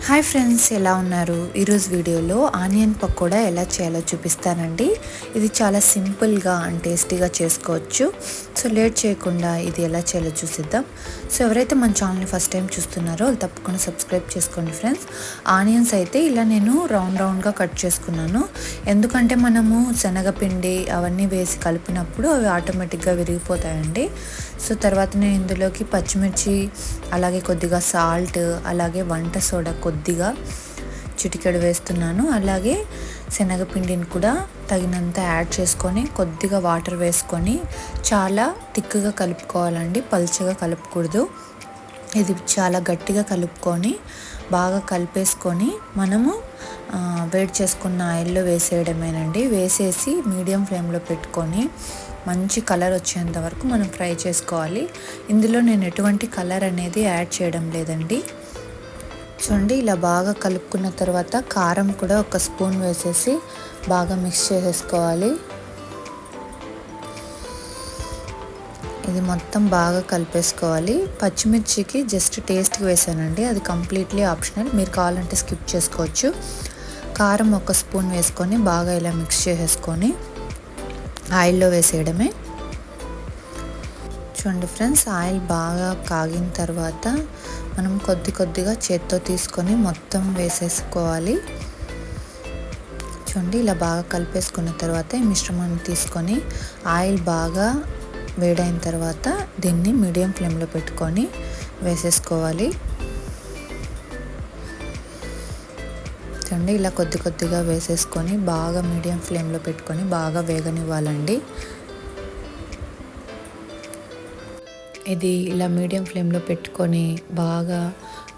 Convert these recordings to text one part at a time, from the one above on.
Hi friends, ఎలా ఉన్నారు? ఈరోజు వీడియోలో ఆనియన్ పకోడా ఎలా చేయాలో చూపిస్తానండి. ఇది చాలా సింపుల్గా అండ్ టేస్టీగా చేసుకోవచ్చు. సో లేట్ చేయకుండా ఇది ఎలా చేయాలో చూసిద్దాం. సో ఎవరైతే మన ఛానల్ని ఫస్ట్ టైం చూస్తున్నారో వాళ్ళు తప్పకుండా సబ్స్క్రైబ్ చేసుకోండి ఫ్రెండ్స్. ఆనియన్స్ అయితే ఇలా నేను రౌండ్గా కట్ చేసుకున్నాను. ఎందుకంటే మనము శనగపిండి అవన్నీ వేసి కలిపినప్పుడు అవి ఆటోమేటిక్గా విరిగిపోతాయండి. సో తర్వాత నేను ఇందులోకి పచ్చిమిర్చి, అలాగే కొద్దిగా సాల్ట్, అలాగే వంట సోడా కొద్దిగా చిటికెడు వేస్తున్నాను. అలాగే శనగపిండిని కూడా తగినంత యాడ్ చేసుకొని కొద్దిగా వాటర్ వేసుకొని చాలా థిక్గా కలుపుకోవాలండి, పల్చగా కలుపుకూడదు. ఇది చాలా గట్టిగా కలుపుకొని బాగా కలిపేసుకొని మనము వేడి చేసుకున్న ఆయిల్లో వేసేయడమేనండి. వేసేసి మీడియం ఫ్లేమ్లో పెట్టుకొని మంచి కలర్ వచ్చేంత వరకు మనం ఫ్రై చేసుకోవాలి. ఇందులో నేను ఎటువంటి కలర్ అనేది యాడ్ చేయడం లేదండి. చూడండి, ఇలా బాగా కలుపుకున్న తర్వాత కారం కూడా ఒక స్పూన్ వేసేసి బాగా మిక్స్ చేసేసుకోవాలి. ఇది మొత్తం బాగా కలిపేసుకోవాలి. పచ్చిమిర్చికి జస్ట్ టేస్ట్కి వేసానండి, అది కంప్లీట్లీ ఆప్షనల్, మీరు కావాలంటే స్కిప్ చేసుకోవచ్చు. కారం ఒక స్పూన్ వేసుకొని బాగా ఇలా మిక్స్ చేసేసుకొని ఆయిల్లో వేసేయడమే. చూడండి ఫ్రెండ్స్, ఆయిల్ బాగా కాగిన తర్వాత మనం కొద్దిగా చేత్తో తీసుకొని మొత్తం వేసేసుకోవాలి. చూడండి, ఇలా బాగా కలిపేసుకున్న తర్వాత ఈ మిశ్రమాన్ని తీసుకొని ఆయిల్ బాగా వేడైన తర్వాత దీన్ని మీడియం ఫ్లేమ్లో పెట్టుకొని వేసేసుకోవాలి. చూడండి, ఇలా కొద్దిగా వేసేసుకొని బాగా మీడియం ఫ్లేమ్లో పెట్టుకొని బాగా వేగనివ్వాలండి. ఇది ఇలా మీడియం ఫ్లేమ్లో పెట్టుకొని బాగా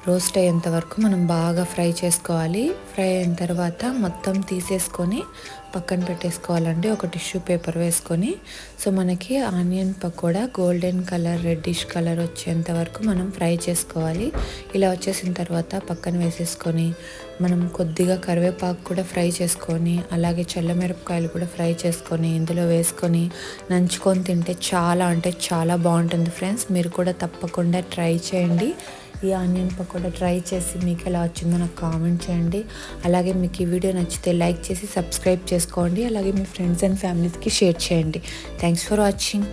రోస్ట్ అయ్యేంత వరకు మనం బాగా ఫ్రై చేసుకోవాలి. ఫ్రై అయిన తర్వాత మొత్తం తీసేసుకొని పక్కన పెట్టేసుకోవాలండి, ఒక టిష్యూ పేపర్ వేసుకొని. సో మనకి onion pakoda golden colour, reddish colour వచ్చేంత వరకు మనం ఫ్రై చేసుకోవాలి. ఇలా వచ్చేసిన తర్వాత పక్కన వేసేసుకొని మనం కొద్దిగా కరివేపాకు కూడా ఫ్రై చేసుకొని, అలాగే చల్లమిరపకాయలు కూడా ఫ్రై చేసుకొని ఇందులో వేసుకొని నంచుకొని తింటే చాలా అంటే చాలా బాగుంటుంది ఫ్రెండ్స్. మీరు కూడా తప్పకుండా ట్రై చేయండి. ఈ ఆనియన్ పకోడా ట్రై చేసి మీకు ఎలా వచ్చిందో నాకు కామెంట్ చేయండి. అలాగే మీకు ఈ వీడియో నచ్చితే లైక్ చేసి సబ్స్క్రైబ్ చేసుకోండి. అలాగే మీ ఫ్రెండ్స్ అండ్ ఫ్యామిలీస్కి షేర్ చేయండి. Thanks for watching.